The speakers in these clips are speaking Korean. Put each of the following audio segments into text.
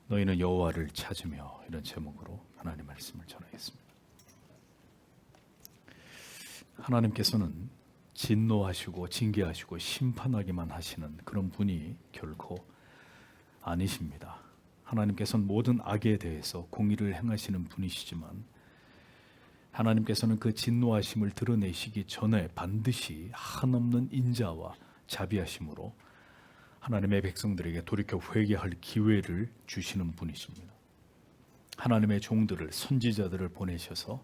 너희는 여호와를 찾으며, 이런 제목으로 하나님 말씀을 전하겠습니다. 하나님께서는 진노하시고 징계하시고 심판하기만 하시는 그런 분이 결코 아니십니다. 하나님께서는 모든 악에 대해서 공의를 행하시는 분이시지만 하나님께서는 그 진노하심을 드러내시기 전에 반드시 한없는 인자와 자비하심으로 하나님의 백성들에게 돌이켜 회개할 기회를 주시는 분이십니다. 하나님의 종들을, 선지자들을 보내셔서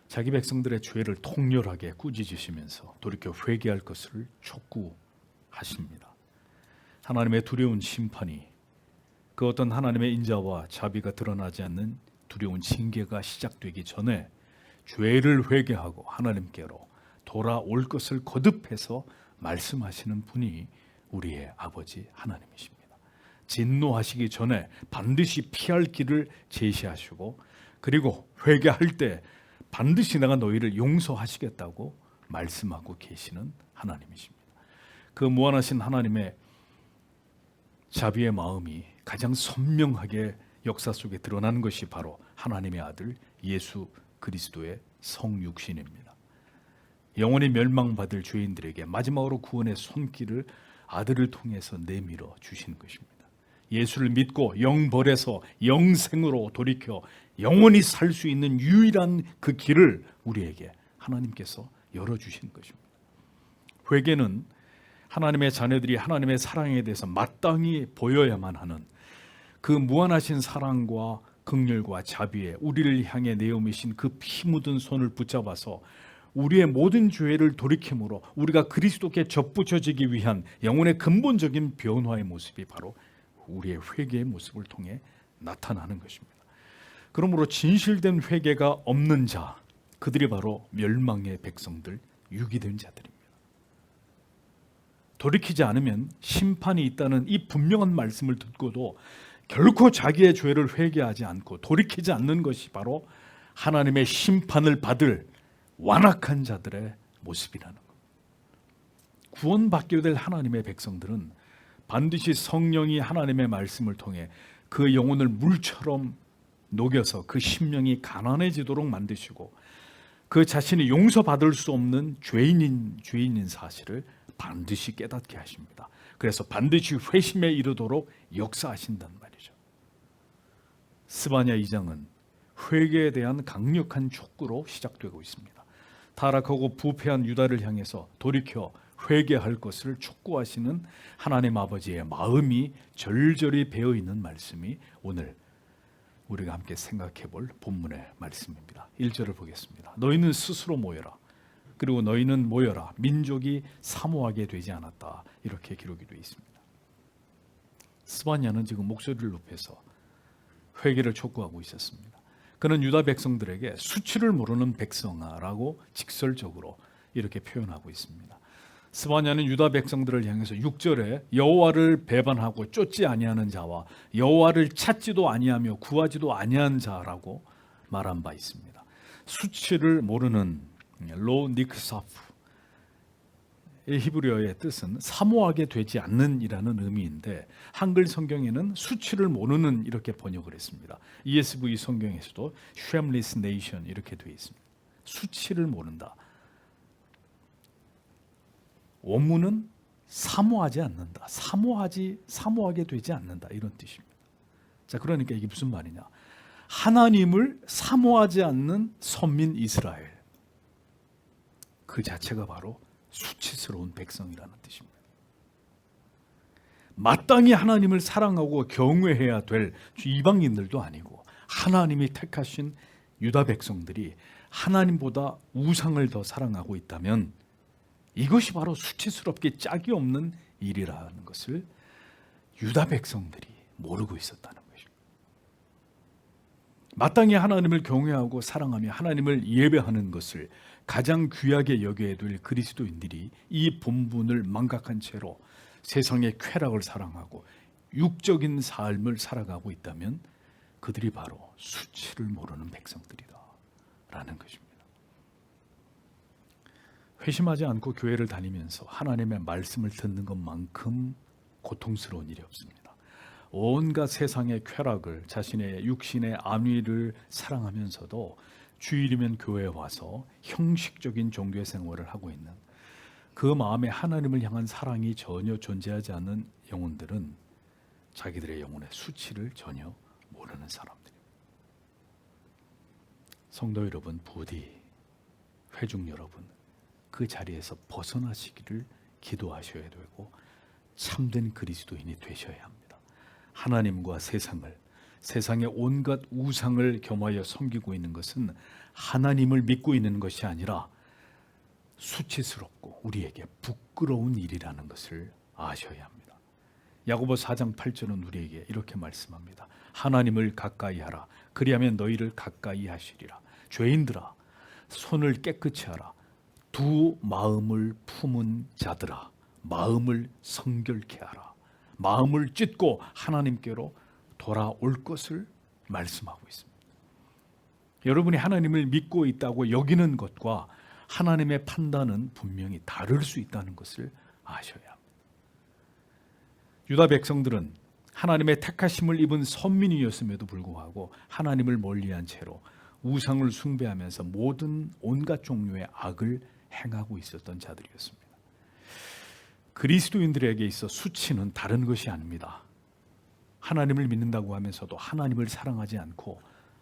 자기 백성들의 죄를 통렬하게 꾸짖으시면서 돌이켜 회개할 것을 촉구하십니다. 하나님의 두려운 심판이, 그 어떤 하나님의 인자와 자비가 드러나지 않는 두려운 징계가 시작되기 전에 죄를 회개하고 하나님께로 돌아올 것을 거듭해서 말씀하시는 분이 우리의 아버지 하나님이십니다. 진노하시기 전에 반드시 피할 길을 제시하시고, 그리고 회개할 때 반드시 내가 너희를 용서하시겠다고 말씀하고 계시는 하나님이십니다. 그 무한하신 하나님의 자비의 마음이 가장 선명하게 역사 속에 드러나는 것이 바로 하나님의 아들 예수 그리스도의 성육신입니다. 영원히 멸망받을 죄인들에게 마지막으로 구원의 손길을 아들을 통해서 내밀어 주신 것입니다. 예수를 믿고 영벌에서 영생으로 돌이켜 영원히 살 수 있는 유일한 그 길을 우리에게 하나님께서 열어주신 것입니다. 회개는 하나님의 자녀들이 하나님의 사랑에 대해서 마땅히 보여야만 하는 그 무한하신 사랑과 긍휼과 자비에 우리를 향해 내어미신 그 피 묻은 손을 붙잡아서 우리의 모든 죄를 돌이킴으로 우리가 그리스도께 접붙여지기 위한 영혼의 근본적인 변화의 모습이 바로 우리의 회개의 모습을 통해 나타나는 것입니다. 그러므로 진실된 회개가 없는 자, 그들이 바로 멸망의 백성들, 유기된 자들입니다. 돌이키지 않으면 심판이 있다는 이 분명한 말씀을 듣고도 결코 자기의 죄를 회개하지 않고 돌이키지 않는 것이 바로 하나님의 심판을 받을 완악한 자들의 모습이라는 것. 구원받게 될 하나님의 백성들은 반드시 성령이 하나님의 말씀을 통해 그 영혼을 물처럼 녹여서 그 심령이 가난해지도록 만드시고 그 자신이 용서받을 수 없는 죄인인 사실을 반드시 깨닫게 하십니다. 그래서 반드시 회심에 이르도록 역사하신단 말이죠. 스바냐 2장은 회개에 대한 강력한 촉구로 시작되고 있습니다. 타락하고 부패한 유다를 향해서 돌이켜 회개할 것을 촉구하시는 하나님 아버지의 마음이 절절히 배어 있는 말씀이 오늘 우리가 함께 생각해 볼 본문의 말씀입니다. 1절을 보겠습니다. 너희는 스스로 모여라. 그리고 너희는 모여라. 민족이 사모하게 되지 않았다. 이렇게 기록이 되어 있습니다. 스바냐는 지금 목소리를 높여서 회개를 촉구하고 있었습니다. 그는 유다 백성들에게 수치를 모르는 백성아라고 직설적으로 이렇게 표현하고 있습니다. 스바냐는 유다 백성들을 향해서 6절에 여호와를 배반하고 쫓지 아니하는 자와 여호와를 찾지도 아니하며 구하지도 아니한 자라고 말한 바 있습니다. 수치를 모르는 로 닉사프의 히브리어의 뜻은 사모하게 되지 않는 이라는 의미인데 한글 성경에는 수치를 모르는 이렇게 번역을 했습니다. ESV 성경에서도 shameless nation 이렇게 되어 있습니다. 수치를 모른다. 원문은 사모하지 않는다. 사모하게 되지 않는다. 이런 뜻입니다. 자, 그러니까 이게 무슨 말이냐? 하나님을 사모하지 않는 선민 이스라엘. 그 자체가 바로 수치스러운 백성이라는 뜻입니다. 마땅히 하나님을 사랑하고 경외해야 될 이방인들도 아니고 하나님이 택하신 유다 백성들이 하나님보다 우상을 더 사랑하고 있다면 이것이 바로 수치스럽게 짝이 없는 일이라는 것을 유다 백성들이 모르고 있었다는 것입니다. 마땅히 하나님을 경외하고 사랑하며 하나님을 예배하는 것을 가장 귀하게 여겨야 될 그리스도인들이 이 본분을 망각한 채로 세상의 쾌락을 사랑하고 육적인 삶을 살아가고 있다면 그들이 바로 수치를 모르는 백성들이다 라는 것입니다. 회심하지 않고 교회를 다니면서 하나님의 말씀을 듣는 것만큼 고통스러운 일이 없습니다. 온갖 세상의 쾌락을, 자신의 육신의 안위를 사랑하면서도 주일이면 교회에 와서 형식적인 종교 생활을 하고 있는, 그 마음에 하나님을 향한 사랑이 전혀 존재하지 않는 영혼들은 자기들의 영혼의 수치를 전혀 모르는 사람들입니다. 성도 여러분, 부디 회중 여러분, 그 자리에서 벗어나시기를 기도하셔야 되고 참된 그리스도인이 되셔야 합니다. 하나님과 세상을, 세상의 온갖 우상을 겸하여 섬기고 있는 것은 하나님을 믿고 있는 것이 아니라 수치스럽고 우리에게 부끄러운 일이라는 것을 아셔야 합니다. 야고보 4장 8절은 우리에게 이렇게 말씀합니다. 하나님을 가까이 하라. 그리하면 너희를 가까이 하시리라. 죄인들아, 손을 깨끗이 하라. 두 마음을 품은 자들아, 마음을 성결케 하라. 마음을 찢고 하나님께로 돌아올 것을 말씀하고 있습니다. 여러분이 하나님을 믿고 있다고 여기는 것과 하나님의 판단은 분명히 다를 수 있다는 것을 아셔야 합니다. 유다 백성들은 하나님의 택하심을 입은 선민이었음에도 불구하고 하나님을 멀리한 채로 우상을 숭배하면서 모든 온갖 종류의 악을 행하고 있었던 자들이었습니다. 그리스도인들에게 있어 수치는 다른 것이 아닙니다. 하나님을 믿는다고 하면서도 하나님을 사랑하지 않고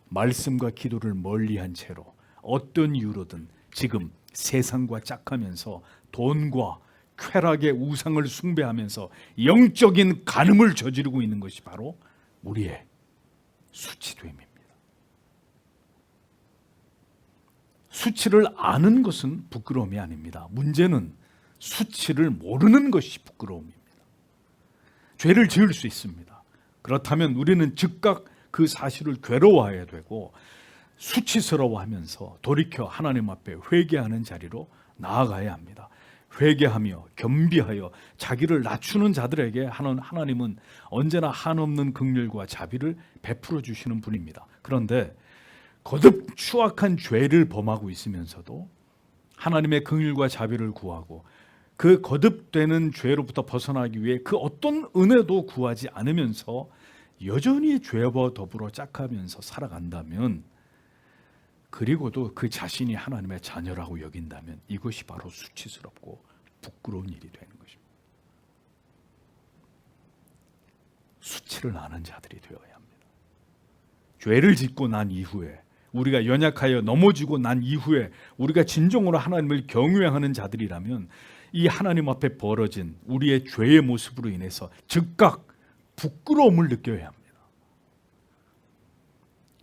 말씀과 기도를 멀리한 채로 어떤 이유로든 지금 세상과 짝하면서 돈과 쾌락의 우상을 숭배하면서 영적인 간음을 저지르고 있는 것이 바로 우리의 수치됨입니다. 수치를 아는 것은 부끄러움이 아닙니다. 문제는 수치를 모르는 것이 부끄러움입니다. 죄를 지을 수 있습니다. 그렇다면 우리는 즉각 그 사실을 괴로워해야 되고 수치스러워하면서 돌이켜 하나님 앞에 회개하는 자리로 나아가야 합니다. 회개하며 겸비하여 자기를 낮추는 자들에게 하나님은 언제나 한없는 긍휼과 자비를 베풀어 주시는 분입니다. 그런데 거듭 추악한 죄를 범하고 있으면서도 하나님의 긍휼과 자비를 구하고 그 거듭되는 죄로부터 벗어나기 위해 그 어떤 은혜도 구하지 않으면서 여전히 죄와 더불어 짝하면서 살아간다면, 그리고도 그 자신이 하나님의 자녀라고 여긴다면 이것이 바로 수치스럽고 부끄러운 일이 되는 것입니다. 수치를 아는 자들이 되어야 합니다. 죄를 짓고 난 이후에, 우리가 연약하여 넘어지고 난 이후에 우리가 진정으로 하나님을 경외하는 자들이라면 이 하나님 앞에 벌어진 우리의 죄의 모습으로 인해서 즉각 부끄러움을 느껴야 합니다.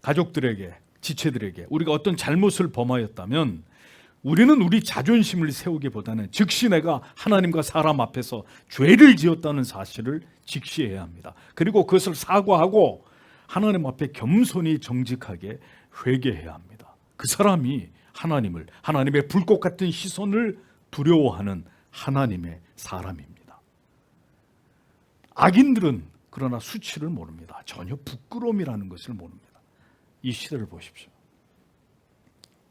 가족들에게, 지체들에게 우리가 어떤 잘못을 범하였다면 우리는 우리 자존심을 세우기보다는 즉시 내가 하나님과 사람 앞에서 죄를 지었다는 사실을 직시해야 합니다. 그리고 그것을 사과하고 하나님 앞에 겸손히 정직하게 회개해야 합니다. 그 사람이 하나님의 불꽃 같은 시선을 두려워하는 하나님의 사람입니다. 악인들은 그러나 수치를 모릅니다. 전혀 부끄러움이라는 것을 모릅니다. 이 시대를 보십시오.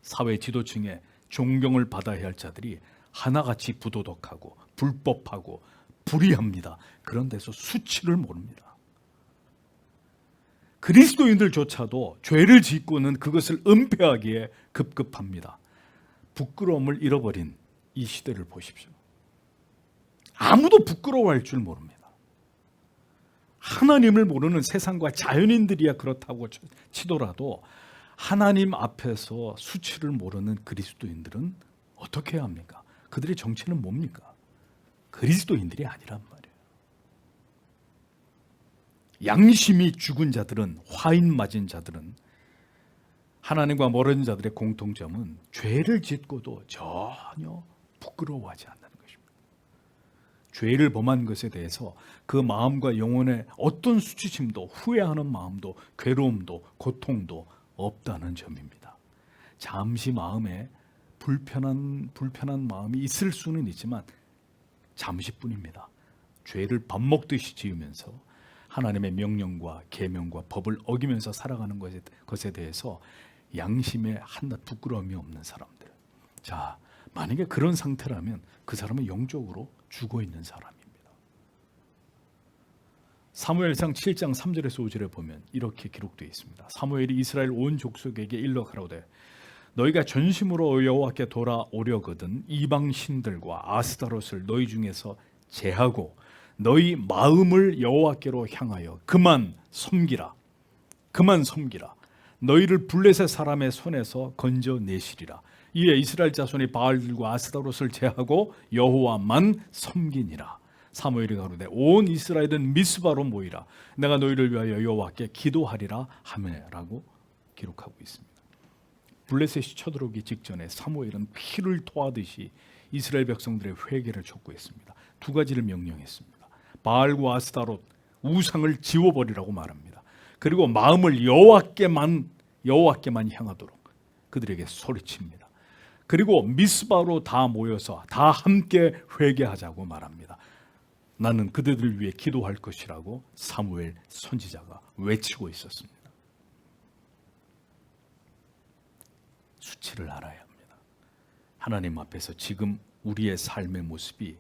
사회 지도층에 존경을 받아야 할 자들이 하나같이 부도덕하고 불법하고 불의합니다. 그런 데서 수치를 모릅니다. 그리스도인들조차도 죄를 짓고는 그것을 은폐하기에 급급합니다. 부끄러움을 잃어버린 이 시대를 보십시오. 아무도 부끄러워할 줄 모릅니다. 하나님을 모르는 세상과 자연인들이야 그렇다고 치더라도 하나님 앞에서 수치를 모르는 그리스도인들은 어떻게 해야 합니까? 그들의 정체는 뭡니까? 그리스도인들이 아니란 말이에요. 양심이 죽은 자들은, 화인 맞은 자들은, 하나님과 멀어진 자들의 공통점은 죄를 짓고도 전혀 부끄러워하지 않는 것입니다. 죄를 범한 것에 대해서 그 마음과 영혼의 어떤 수치심도, 후회하는 마음도, 괴로움도, 고통도 없다는 점입니다. 잠시 마음에 불편한 마음이 있을 수는 있지만 잠시뿐입니다. 죄를 밥 먹듯이 지으면서 하나님의 명령과 계명과 법을 어기면서 살아가는 것에 대해서 양심에 한낱 부끄러움이 없는 사람들. 자, 만약에 그런 상태라면 그 사람은 영적으로 죽어 있는 사람입니다. 사무엘상 7장 3절에서 5절에 보면 이렇게 기록되어 있습니다. 사무엘이 이스라엘 온 족속에게 일러 가로되 너희가 전심으로 여호와께 돌아오려거든 이방 신들과 아스타롯을 너희 중에서 제하고 너희 마음을 여호와께로 향하여 그만 섬기라. 너희를 블레셋 사람의 손에서 건져내시리라. 이에 이스라엘 자손이 바알들과 아스타롯을 제하고 여호와만 섬기니라. 사무엘이 가로되 온 이스라엘은 미스바로 모이라. 내가 너희를 위하여 여호와께 기도하리라 하매라고 기록하고 있습니다. 블레셋이 쳐들어오기 직전에 사무엘은 피를 토하듯이 이스라엘 백성들의 회개를 촉구했습니다. 두 가지를 명령했습니다. 바알과 아스타롯 우상을 지워버리라고 말합니다. 그리고 마음을 여호와께만 향하도록 그들에게 소리칩니다. 그리고 미스바로 다 모여서 다 함께 회개하자고 말합니다. 나는 그들을 위해 기도할 것이라고 사무엘 선지자가 외치고 있었습니다. 수치를 알아야 합니다. 하나님 앞에서 지금 우리의 삶의 모습이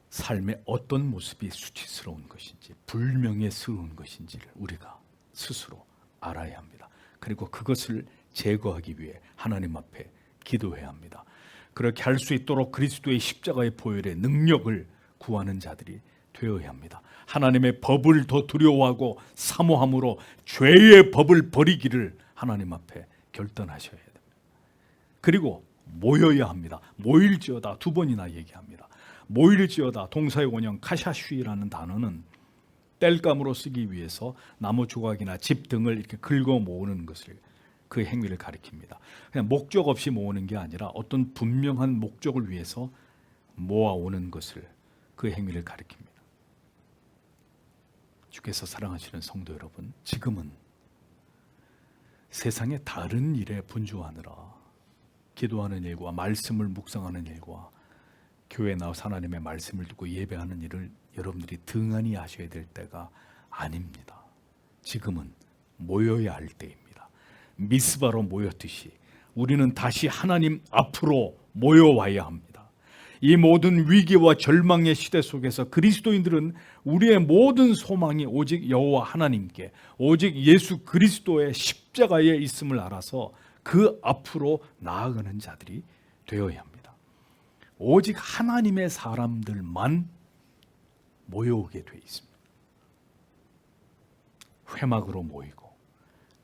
삶의 어떤 모습이 수치스러운 것인지 불명예스러운 것인지를 우리가 스스로 알아야 합니다. 그리고 그것을 제거하기 위해 하나님 앞에 기도해야 합니다. 그렇게 할 수 있도록 그리스도의 십자가의 보혈의 능력을 구하는 자들이 되어야 합니다. 하나님의 법을 더 두려워하고 사모함으로 죄의 법을 버리기를 하나님 앞에 결단하셔야 됩니다. 그리고 모여야 합니다. 모일지어다 두 번이나 얘기합니다. 모일지어다 동사의 원형 카샤슈이라는 단어는 땔감으로 쓰기 위해서 나무 조각이나 집 등을 이렇게 긁어 모으는 것을 그 행위를 가리킵니다. 그냥 목적 없이 모으는 게 아니라 어떤 분명한 목적을 위해서 모아오는 것을 그 행위를 가리킵니다. 주께서 사랑하시는 성도 여러분, 지금은 세상의 다른 일에 분주하느라 기도하는 일과 말씀을 묵상하는 일과 교회에 나와서 하나님의 말씀을 듣고 예배하는 일을 여러분들이 등한히 하셔야 될 때가 아닙니다. 지금은 모여야 할 때입니다. 미스바로 모였듯이 우리는 다시 하나님 앞으로 모여와야 합니다. 이 모든 위기와 절망의 시대 속에서 그리스도인들은 우리의 모든 소망이 오직 여호와 하나님께, 오직 예수 그리스도의 십자가에 있음을 알아서 그 앞으로 나아가는 자들이 되어야 합니다. 오직 하나님의 사람들만 모여오게 돼 있습니다. 회막으로 모이고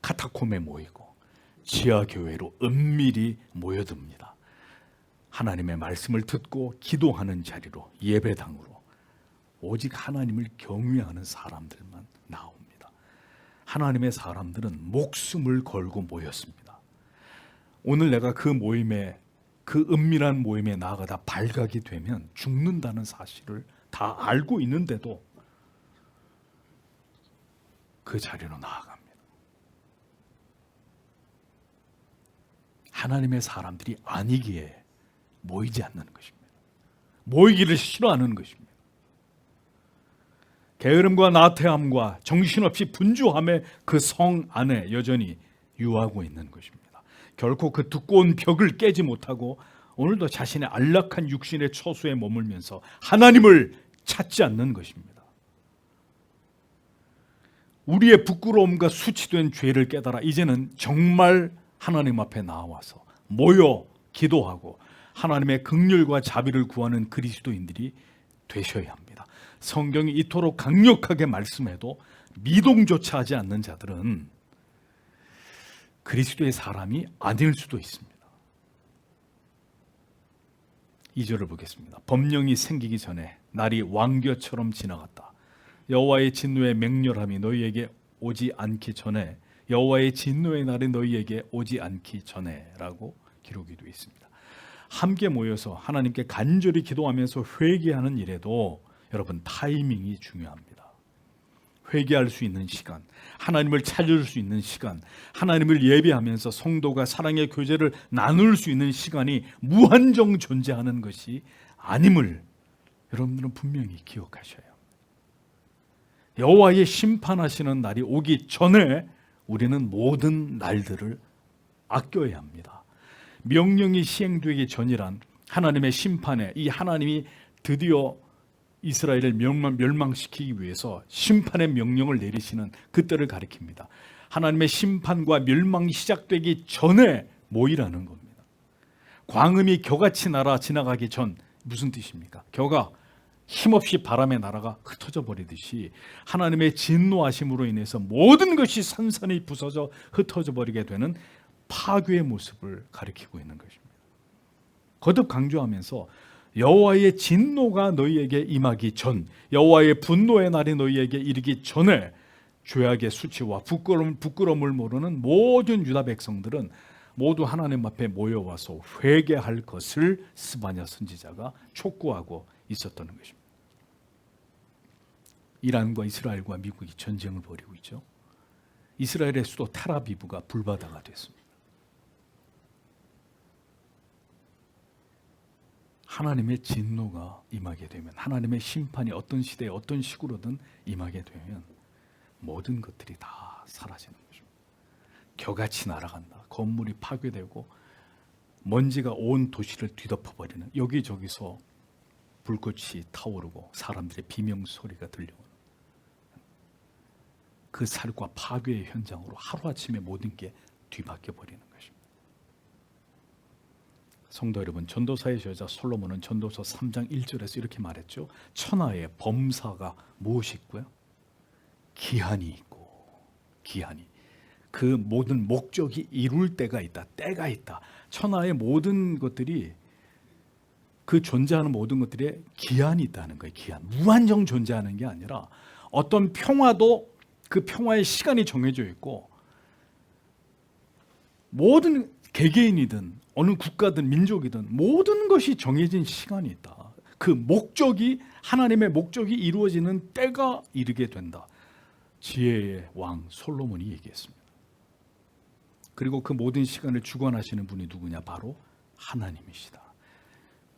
카타콤에 모이고 지하교회로 은밀히 모여듭니다. 하나님의 말씀을 듣고 기도하는 자리로, 예배당으로 오직 하나님을 경외하는 사람들만 나옵니다. 하나님의 사람들은 목숨을 걸고 모였습니다. 오늘 내가 그 모임에, 그 은밀한 모임에 나아가다 발각이 되면 죽는다는 사실을 다 알고 있는데도 그 자리로 나아갑니다. 하나님의 사람들이 아니기에 모이지 않는 것입니다. 모이기를 싫어하는 것입니다. 게으름과 나태함과 정신없이 분주함의 그 성 안에 여전히 유하고 있는 것입니다. 결코 그 두꺼운 벽을 깨지 못하고 오늘도 자신의 안락한 육신의 처소에 머물면서 하나님을 찾지 않는 것입니다. 우리의 부끄러움과 수치된 죄를 깨달아 이제는 정말 하나님 앞에 나와서 모여 기도하고 하나님의 긍휼과 자비를 구하는 그리스도인들이 되셔야 합니다. 성경이 이토록 강력하게 말씀해도 미동조차 하지 않는 자들은 그리스도의 사람이 아닐 수도 있습니다. 2절을 보겠습니다. 법령이 생기기 전에 날이 왕겨처럼 지나갔다. 여호와의 진노의 맹렬함이 너희에게 오지 않기 전에, 여호와의 진노의 날이 너희에게 오지 않기 전에라고 기록이 되어 있습니다. 함께 모여서 하나님께 간절히 기도하면서 회개하는 일에도 여러분 타이밍이 중요합니다. 회개할 수 있는 시간, 하나님을 찾을 수 있는 시간, 하나님을 예배하면서 성도가 사랑의 교제를 나눌 수 있는 시간이 무한정 존재하는 것이 아님을 여러분들은 분명히 기억하셔야 합니다. 여호와의 심판하시는 날이 오기 전에 우리는 모든 날들을 아껴야 합니다. 명령이 시행되기 전이란 하나님의 심판에 이 하나님이 드디어 이스라엘을 멸망시키기 위해서 심판의 명령을 내리시는 그때를 가리킵니다. 하나님의 심판과 멸망이 시작되기 전에 모이라는 겁니다. 광음이 겨같이 날아 지나가기 전, 무슨 뜻입니까? 겨가 힘없이 바람에 날아가 흩어져 버리듯이 하나님의 진노하심으로 인해서 모든 것이 산산이 부서져 흩어져 버리게 되는 파괴의 모습을 가리키고 있는 것입니다. 거듭 강조하면서 여호와의 진노가 너희에게 임하기 전, 여호와의 분노의 날이 너희에게 이르기 전에 죄악의 수치와 부끄러움을 모르는 모든 유다 백성들은 모두 하나님 앞에 모여와서 회개할 것을 스바냐 선지자가 촉구하고 있었던 것입니다. 이란과 이스라엘과 미국이 전쟁을 벌이고 있죠. 이스라엘의 수도 텔아비브가 불바다가 됐습니다. 하나님의 진노가 임하게 되면, 하나님의 심판이 어떤 시대에 어떤 식으로든 임하게 되면 모든 것들이 다 사라지는 것입니다. 겨같이 날아간다. 건물이 파괴되고 먼지가 온 도시를 뒤덮어버리는, 여기저기서 불꽃이 타오르고 사람들의 비명소리가 들려오는 그 살과 파괴의 현장으로 하루아침에 모든 게 뒤바뀌어 버리는 것입니다. 성도 여러분, 전도사의 저자 솔로몬은 전도서 3장 1절에서 이렇게 말했죠. 천하의 범사가 무엇이 있고요? 기한이 있고, 기한이, 그 모든 목적이 이룰 때가 있다, 때가 있다. 천하의 모든 것들이, 그 존재하는 모든 것들에 기한이 있다는 거예요. 기한. 무한정 존재하는 게 아니라 어떤 평화도 그 평화의 시간이 정해져 있고, 모든 개개인이든 어느 국가든 민족이든 모든 것이 정해진 시간이 있다. 그 목적이, 하나님의 목적이 이루어지는 때가 이르게 된다. 지혜의 왕 솔로몬이 얘기했습니다. 그리고 그 모든 시간을 주관하시는 분이 누구냐? 바로 하나님이시다.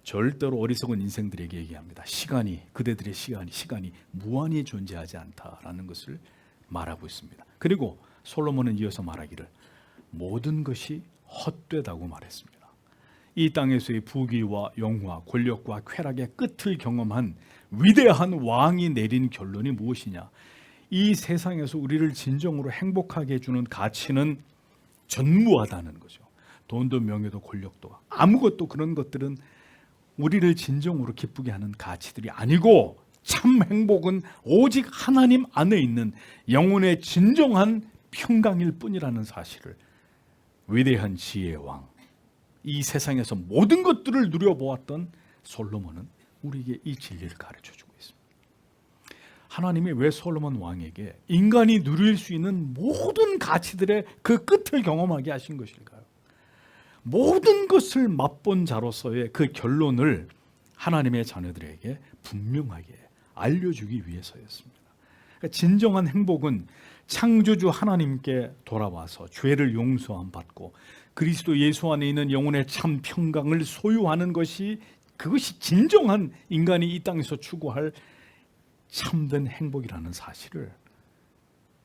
절대로 어리석은 인생들에게 얘기합니다. 시간이, 그대들의 시간이 무한히 존재하지 않다라는 것을 말하고 있습니다. 그리고 솔로몬은 이어서 말하기를 모든 것이 헛되다고 말했습니다. 이 땅에서의 부귀와 영화, 권력과 쾌락의 끝을 경험한 위대한 왕이 내린 결론이 무엇이냐? 이 세상에서 우리를 진정으로 행복하게 해주는 가치는 전무하다는 거죠. 돈도 명예도 권력도 아무것도, 그런 것들은 우리를 진정으로 기쁘게 하는 가치들이 아니고, 참 행복은 오직 하나님 안에 있는 영혼의 진정한 평강일 뿐이라는 사실을 위대한 지혜의 왕, 이 세상에서 모든 것들을 누려보았던 솔로몬은 우리에게 이 진리를 가르쳐주고 있습니다. 하나님이 왜 솔로몬 왕에게 인간이 누릴 수 있는 모든 가치들의 그 끝을 경험하게 하신 것일까요? 모든 것을 맛본 자로서의 그 결론을 하나님의 자녀들에게 분명하게 알려주기 위해서였습니다. 그러니까 진정한 행복은 창조주 하나님께 돌아와서 죄를 용서함 받고 그리스도 예수 안에 있는 영혼의 참 평강을 소유하는 것이, 그것이 진정한 인간이 이 땅에서 추구할 참된 행복이라는 사실을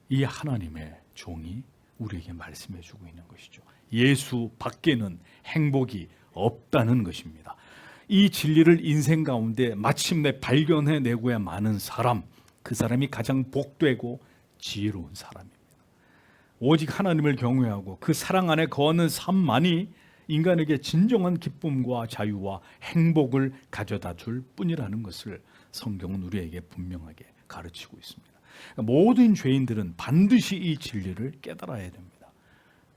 이 하나님의 종이 우리에게 말씀해 주고 있는 것이죠. 예수 밖에는 행복이 없다는 것입니다. 이 진리를 인생 가운데 마침내 발견해내고야 마는 사람, 그 사람이 가장 복되고 지혜로운 사람입니다. 오직 하나님을 경외하고 그 사랑 안에 거하는 삶만이 인간에게 진정한 기쁨과 자유와 행복을 가져다 줄 뿐이라는 것을 성경은 우리에게 분명하게 가르치고 있습니다. 모든 죄인들은 반드시 이 진리를 깨달아야 됩니다.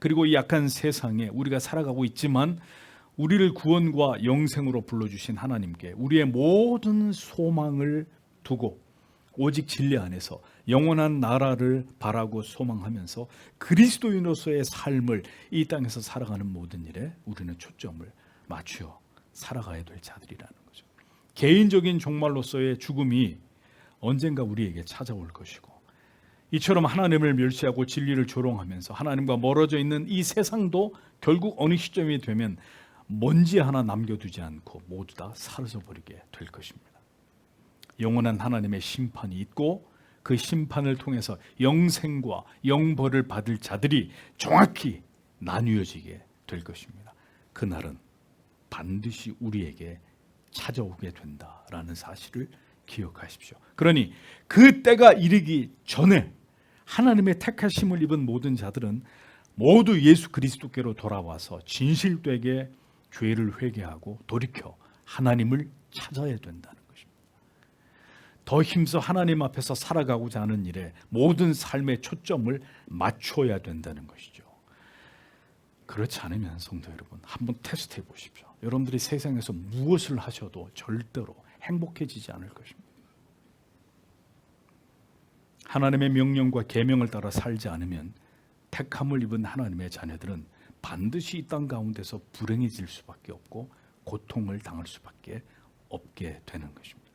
그리고 이 약한 세상에 우리가 살아가고 있지만 우리를 구원과 영생으로 불러주신 하나님께 우리의 모든 소망을 두고 오직 진리 안에서 영원한 나라를 바라고 소망하면서 그리스도인으로서의 삶을 이 땅에서 살아가는 모든 일에 우리는 초점을 맞추어 살아가야 될 자들이라는 거죠. 개인적인 종말로서의 죽음이 언젠가 우리에게 찾아올 것이고, 이처럼 하나님을 멸시하고 진리를 조롱하면서 하나님과 멀어져 있는 이 세상도 결국 어느 시점이 되면 먼지 하나 남겨두지 않고 모두 다 사라져 버리게 될 것입니다. 영원한 하나님의 심판이 있고 그 심판을 통해서 영생과 영벌을 받을 자들이 정확히 나뉘어지게 될 것입니다. 그날은 반드시 우리에게 찾아오게 된다라는 사실을 기억하십시오. 그러니 그 때가 이르기 전에 하나님의 택하심을 입은 모든 자들은 모두 예수 그리스도께로 돌아와서 진실되게 죄를 회개하고 돌이켜 하나님을 찾아야 된다는 것입니다. 더 힘써 하나님 앞에서 살아가고자 하는 일에 모든 삶의 초점을 맞춰야 된다는 것이죠. 그렇지 않으면 성도 여러분, 한번 테스트해 보십시오. 여러분들이 세상에서 무엇을 하셔도 절대로 행복해지지 않을 것입니다. 하나님의 명령과 계명을 따라 살지 않으면 택함을 입은 하나님의 자녀들은 반드시 이 땅 가운데서 불행해질 수밖에 없고 고통을 당할 수밖에 없게 되는 것입니다.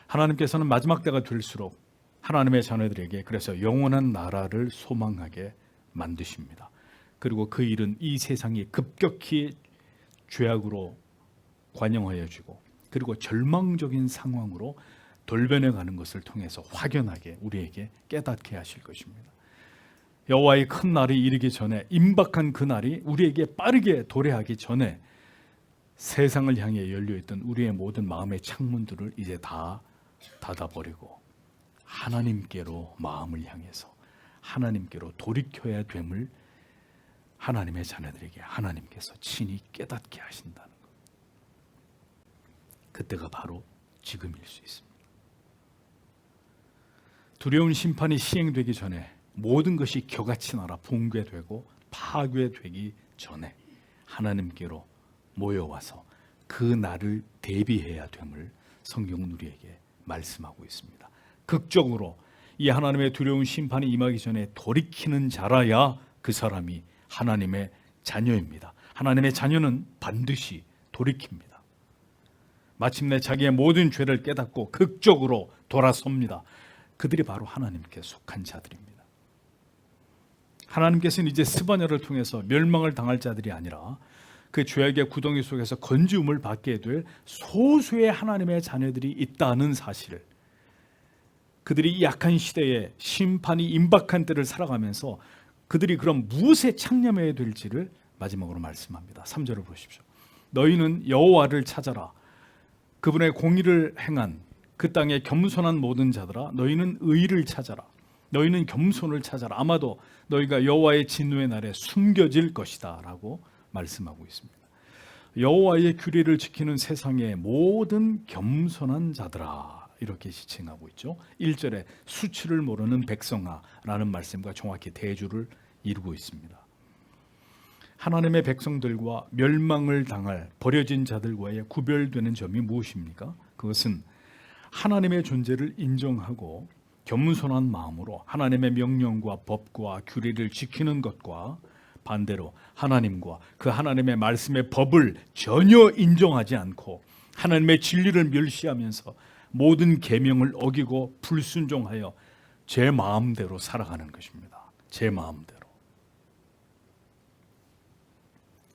하나님께서는 마지막 때가 될수록 하나님의 자녀들에게 그래서 영원한 나라를 소망하게 만드십니다. 그리고 그 일은 이 세상이 급격히 죄악으로 관영하여 지고 그리고 절망적인 상황으로 돌변해 가는 것을 통해서 확연하게 우리에게 깨닫게 하실 것입니다. 여호와의 큰 날이 이르기 전에, 임박한 그 날이 우리에게 빠르게 도래하기 전에 세상을 향해 열려있던 우리의 모든 마음의 창문들을 이제 다 닫아버리고 하나님께로 마음을 향해서 하나님께로 돌이켜야 됨을 하나님의 자녀들에게 하나님께서 친히 깨닫게 하신다는 것. 그때가 바로 지금일 수 있습니다. 두려운 심판이 시행되기 전에 모든 것이 겨같이 날아 붕괴되고 파괴되기 전에 하나님께로 모여와서 그 날을 대비해야 됨을 성경은 우리에게 말씀하고 있습니다. 극적으로 이 하나님의 두려운 심판이 임하기 전에 돌이키는 자라야 그 사람이 하나님의 자녀입니다. 하나님의 자녀는 반드시 돌이킵니다. 마침내 자기의 모든 죄를 깨닫고 극적으로 돌아섭니다. 그들이 바로 하나님께 속한 자들입니다. 하나님께서는 이제 스바냐를 통해서 멸망을 당할 자들이 아니라 그 죄악의 구덩이 속에서 건지움을 받게 될 소수의 하나님의 자녀들이 있다는 사실을, 그들이 약한 시대에 심판이 임박한 때를 살아가면서 그들이 그럼 무엇에 창념해야 될지를 마지막으로 말씀합니다. 3절을 보십시오. 너희는 여호와를 찾아라. 그분의 공의를 행한 그 땅에 겸손한 모든 자들아, 너희는 의를 찾아라. 너희는 겸손을 찾아라. 아마도 너희가 여호와의 진노의 날에 숨겨질 것이다 라고 말씀하고 있습니다. 여호와의 규례를 지키는 세상의 모든 겸손한 자들아, 이렇게 지칭하고 있죠. 1절에 수치를 모르는 백성아 라는 말씀과 정확히 대조를 이루고 있습니다. 하나님의 백성들과 멸망을 당할 버려진 자들과의 구별되는 점이 무엇입니까? 그것은 하나님의 존재를 인정하고 겸손한 마음으로 하나님의 명령과 법과 규례를 지키는 것과 반대로 하나님과 그 하나님의 말씀의 법을 전혀 인정하지 않고 하나님의 진리를 멸시하면서 모든 계명을 어기고 불순종하여 제 마음대로 살아가는 것입니다. 제 마음대로.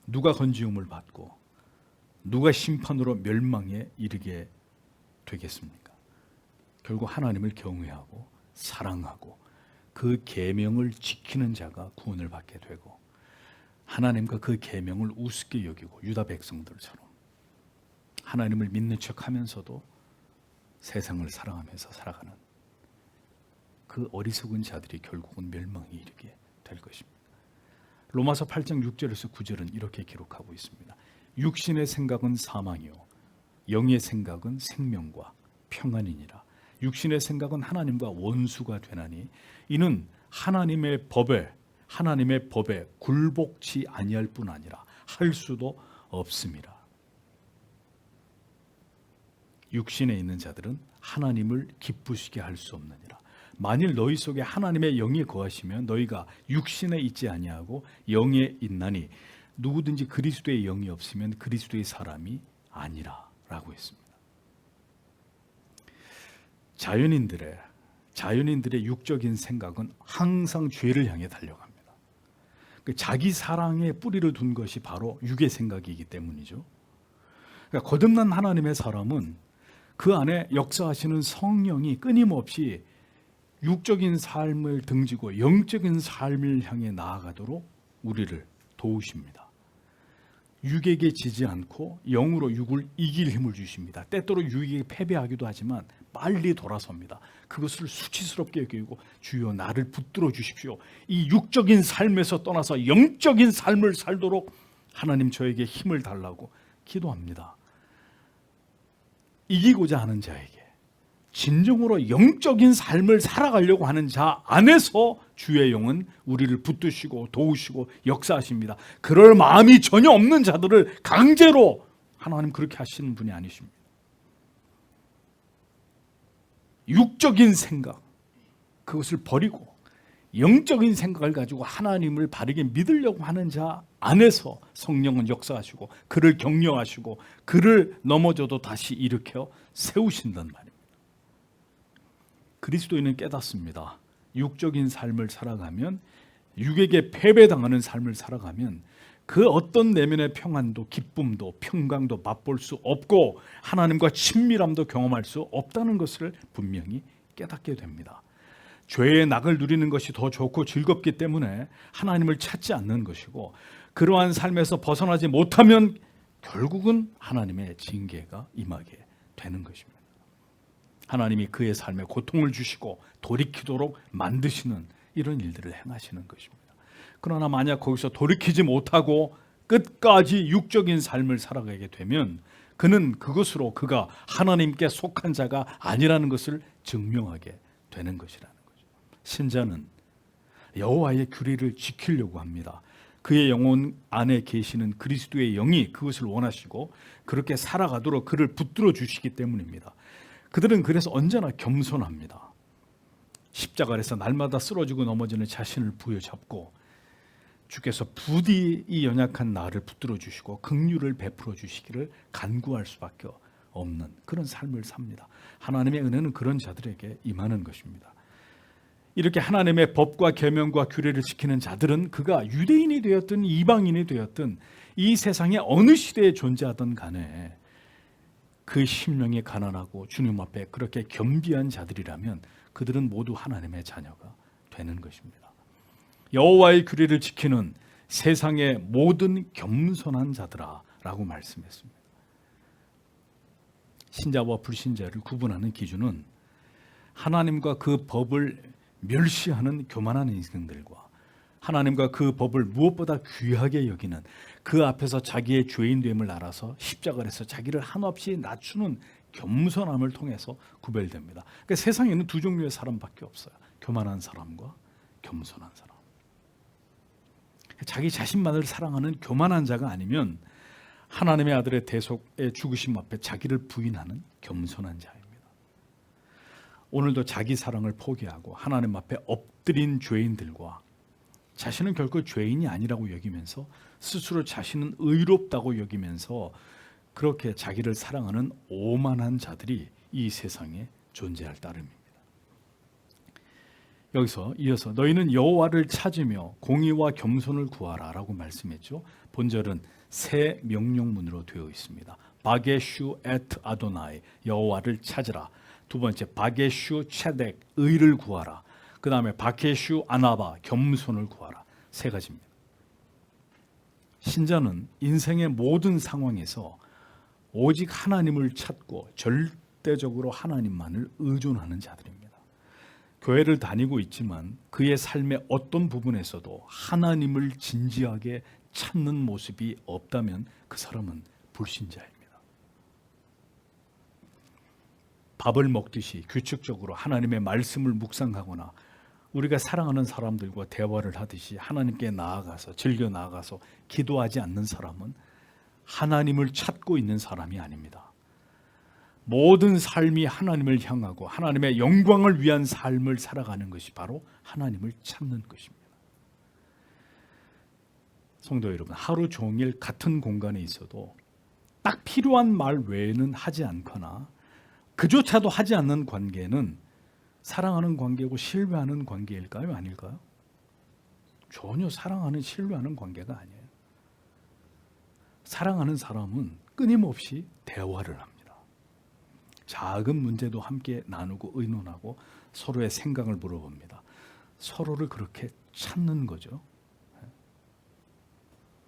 누가 건지움을 받고 누가 심판으로 멸망에 이르게 되겠습니까? 결국 하나님을 경외하고 사랑하고 그 계명을 지키는 자가 구원을 받게 되고 하나님과 그 계명을 우습게 여기고 유다 백성들처럼 하나님을 믿는 척하면서도 세상을 사랑하면서 살아가는 그 어리석은 자들이 결국은 멸망에 이르게 될 것입니다. 로마서 8장 6절에서 9절은 이렇게 기록하고 있습니다. 육신의 생각은 사망이요 영의 생각은 생명과 평안이니라. 육신의 생각은 하나님과 원수가 되나니 이는 하나님의 법에 굴복치 아니할 뿐 아니라 할 수도 없습니다. 육신에 있는 자들은 하나님을 기쁘시게 할 수 없느니라. 만일 너희 속에 하나님의 영이 거하시면 너희가 육신에 있지 아니하고 영에 있나니 누구든지 그리스도의 영이 없으면 그리스도의 사람이 아니라 라고 했습니다. 자연인들의 육적인 생각은 항상 죄를 향해 달려갑니다. 자기 사랑에 뿌리를 둔 것이 바로 육의 생각이기 때문이죠. 그러니까 거듭난 하나님의 사람은 그 안에 역사하시는 성령이 끊임없이 육적인 삶을 등지고 영적인 삶을 향해 나아가도록 우리를 도우십니다. 육에게 지지 않고 영으로 육을 이길 힘을 주십니다. 때때로 육에게 패배하기도 하지만 빨리 돌아섭니다. 그것을 수치스럽게 여기고 주여 나를 붙들어 주십시오. 이 육적인 삶에서 떠나서 영적인 삶을 살도록 하나님 저에게 힘을 달라고 기도합니다. 이기고자 하는 자에게, 진정으로 영적인 삶을 살아가려고 하는 자 안에서 주의 영은 우리를 붙드시고 도우시고 역사하십니다. 그럴 마음이 전혀 없는 자들을 강제로 하나님 그렇게 하시는 분이 아니십니다. 육적인 생각, 그것을 버리고 영적인 생각을 가지고 하나님을 바르게 믿으려고 하는 자 안에서 성령은 역사하시고 그를 격려하시고 그를 넘어져도 다시 일으켜 세우신단 말입니다. 그리스도인은 깨닫습니다. 육적인 삶을 살아가면, 육에게 패배당하는 삶을 살아가면 그 어떤 내면의 평안도 기쁨도 평강도 맛볼 수 없고 하나님과 친밀함도 경험할 수 없다는 것을 분명히 깨닫게 됩니다. 죄의 낙을 누리는 것이 더 좋고 즐겁기 때문에 하나님을 찾지 않는 것이고, 그러한 삶에서 벗어나지 못하면 결국은 하나님의 징계가 임하게 되는 것입니다. 하나님이 그의 삶에 고통을 주시고 돌이키도록 만드시는 이런 일들을 행하시는 것입니다. 그러나 만약 거기서 돌이키지 못하고 끝까지 육적인 삶을 살아가게 되면 그는 그것으로 그가 하나님께 속한 자가 아니라는 것을 증명하게 되는 것이라는 거죠. 신자는 여호와의 규례를 지키려고 합니다. 그의 영혼 안에 계시는 그리스도의 영이 그것을 원하시고 그렇게 살아가도록 그를 붙들어 주시기 때문입니다. 그들은 그래서 언제나 겸손합니다. 십자가 아래서 날마다 쓰러지고 넘어지는 자신을 부여잡고 주께서 부디 이 연약한 나를 붙들어 주시고 긍휼을 베풀어 주시기를 간구할 수밖에 없는 그런 삶을 삽니다. 하나님의 은혜는 그런 자들에게 임하는 것입니다. 이렇게 하나님의 법과 계명과 규례를 지키는 자들은 그가 유대인이 되었든 이방인이 되었든 이 세상에 어느 시대에 존재하든 간에 그 심령이 가난하고 주님 앞에 그렇게 겸비한 자들이라면 그들은 모두 하나님의 자녀가 되는 것입니다. 여호와의 규례를 지키는 세상의 모든 겸손한 자들아 라고 말씀했습니다. 신자와 불신자를 구분하는 기준은 하나님과 그 법을 멸시하는 교만한 인생들과 하나님과 그 법을 무엇보다 귀하게 여기는, 그 앞에서 자기의 죄인됨을 알아서 십자가에서 자기를 한없이 낮추는 겸손함을 통해서 구별됩니다. 그러니까 세상에는 두 종류의 사람밖에 없어요. 교만한 사람과 겸손한 사람. 자기 자신만을 사랑하는 교만한 자가 아니면 하나님의 아들의 대속의 죽으심 앞에 자기를 부인하는 겸손한 자입니다. 오늘도 자기 사랑을 포기하고 하나님 앞에 엎드린 죄인들과 자신은 결코 죄인이 아니라고 여기면서 스스로 자신은 의롭다고 여기면서 그렇게 자기를 사랑하는 오만한 자들이 이 세상에 존재할 따름입니다. 여기서 이어서 너희는 여호와를 찾으며 공의와 겸손을 구하라 라고 말씀했죠. 본절은 새 명령문으로 되어 있습니다. 바게슈 에트 아도나이, 여호와를 찾으라. 두 번째 바게슈 체덱, 의를 구하라. 그 다음에 바게슈 아나바, 겸손을 구하라. 세 가지입니다. 신자는 인생의 모든 상황에서 오직 하나님을 찾고 절대적으로 하나님만을 의존하는 자들입니다. 교회를 다니고 있지만 그의 삶의 어떤 부분에서도 하나님을 진지하게 찾는 모습이 없다면 그 사람은 불신자입니다. 밥을 먹듯이 규칙적으로 하나님의 말씀을 묵상하거나 우리가 사랑하는 사람들과 대화를 하듯이 하나님께 나아가서 즐겨 나아가서 기도하지 않는 사람은 하나님을 찾고 있는 사람이 아닙니다. 모든 삶이 하나님을 향하고 하나님의 영광을 위한 삶을 살아가는 것이 바로 하나님을 찾는 것입니다. 성도 여러분, 하루 종일 같은 공간에 있어도 딱 필요한 말 외에는 하지 않거나 그조차도 하지 않는 관계는 사랑하는 관계고 신뢰하는 관계일까요? 아닐까요? 전혀 사랑하는 신뢰하는 관계가 아니에요. 사랑하는 사람은 끊임없이 대화를 합니다. 작은 문제도 함께 나누고 의논하고 서로의 생각을 물어봅니다. 서로를 그렇게 찾는 거죠.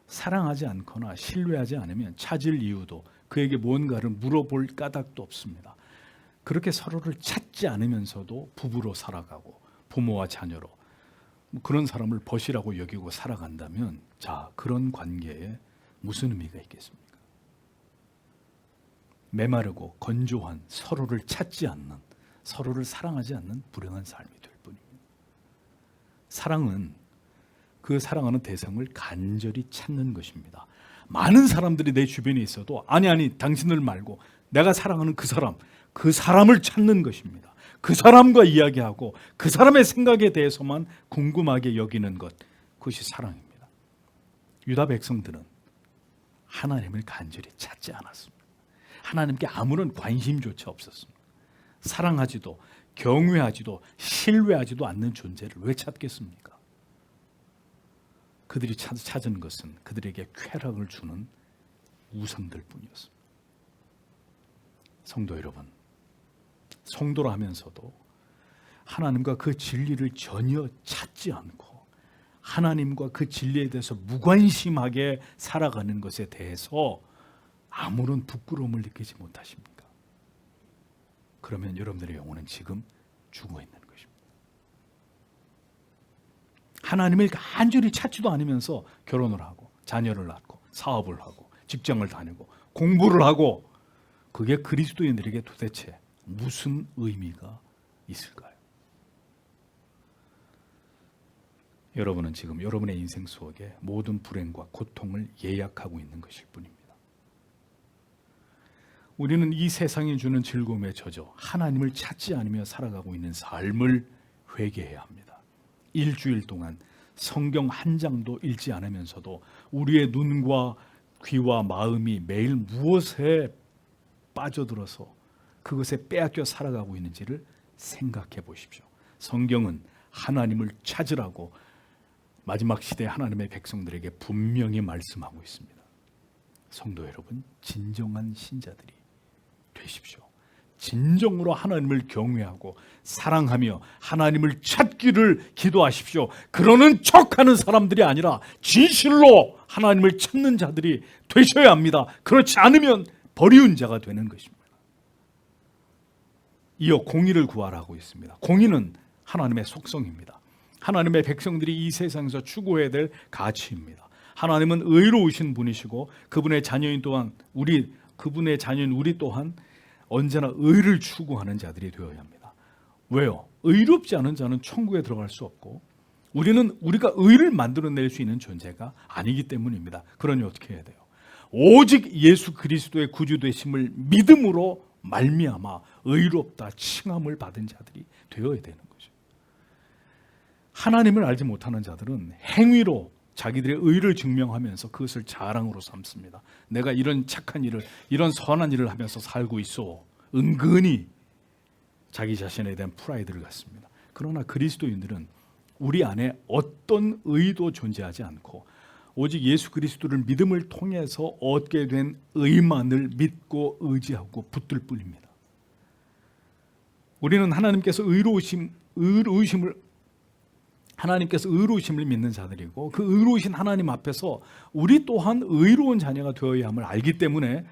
사랑하지 않거나 신뢰하지 않으면 찾을 이유도, 그에게 뭔가를 물어볼 까닭도 없습니다. 그렇게 서로를 찾지 않으면서도 부부로 살아가고 부모와 자녀로 그런 사람을 벗이라고 여기고 살아간다면 자, 그런 관계에 무슨 의미가 있겠습니까? 메마르고 건조한, 서로를 찾지 않는, 서로를 사랑하지 않는 불행한 삶이 될 뿐입니다. 사랑은 그 사랑하는 대상을 간절히 찾는 것입니다. 많은 사람들이 내 주변에 있어도 아니 당신을 말고 내가 사랑하는 그 사람을 찾는 것입니다. 그 사람과 이야기하고 그 사람의 생각에 대해서만 궁금하게 여기는 것, 그것이 사랑입니다. 유다 백성들은 하나님을 간절히 찾지 않았습니다. 하나님께 아무런 관심조차 없었습니다. 사랑하지도 경외하지도 신뢰하지도 않는 존재를 왜 찾겠습니까? 그들이 찾은 것은 그들에게 쾌락을 주는 우상들 뿐이었습니다. 성도 여러분, 성도라 하면서도 하나님과 그 진리를 전혀 찾지 않고 하나님과 그 진리에 대해서 무관심하게 살아가는 것에 대해서 아무런 부끄러움을 느끼지 못하십니까? 그러면 여러분들의 영혼은 지금 죽어 있는 것입니다. 하나님을 간절히 찾지도 않으면서 결혼을 하고 자녀를 낳고 사업을 하고 직장을 다니고 공부를 하고, 그게 그리스도인들에게 도대체 무슨 의미가 있을까요? 여러분은 지금 여러분의 인생 속에 모든 불행과 고통을 예약하고 있는 것일 뿐입니다. 우리는 이 세상이 주는 즐거움에 젖어 하나님을 찾지 않으며 살아가고 있는 삶을 회개해야 합니다. 일주일 동안 성경 한 장도 읽지 않으면서도 우리의 눈과 귀와 마음이 매일 무엇에 빠져들어서 그것에 빼앗겨 살아가고 있는지를 생각해 보십시오. 성경은 하나님을 찾으라고 마지막 시대 하나님의 백성들에게 분명히 말씀하고 있습니다. 성도 여러분, 진정한 신자들이 되십시오. 진정으로 하나님을 경외하고 사랑하며 하나님을 찾기를 기도하십시오. 그러는 척하는 사람들이 아니라 진실로 하나님을 찾는 자들이 되셔야 합니다. 그렇지 않으면 버리운 자가 되는 것입니다. 이어 공의를 구하라고 있습니다. 공의는 하나님의 속성입니다. 하나님의 백성들이 이 세상에서 추구해야 될 가치입니다. 하나님은 의로우신 분이시고 그분의 자녀인 우리 또한 언제나 의를 추구하는 자들이 되어야 합니다. 왜요? 의롭지 않은 자는 천국에 들어갈 수 없고 우리는 우리가 의를 만들어낼 수 있는 존재가 아니기 때문입니다. 그러니 어떻게 해야 돼요? 오직 예수 그리스도의 구주되심을 믿음으로 말미암아 의롭다 칭함을 받은 자들이 되어야 되는 거죠. 하나님을 알지 못하는 자들은 행위로 자기들의 의를 증명하면서 그것을 자랑으로 삼습니다. 내가 이런 착한 일을, 이런 선한 일을 하면서 살고 있어. 은근히 자기 자신에 대한 프라이드를 갖습니다. 그러나 그리스도인들은 우리 안에 어떤 의도 존재하지 않고 오직 예수 그리스도를 믿음을 통해서 얻게 된 의만을 믿고 의지하고 붙들 뿐입니다. 우리는 하나님께서 의로우심을 믿는 자들이고 그 의로우신 하나님 앞에서 우리 또한 의로운 자녀가 되어야 함을 알기 때문에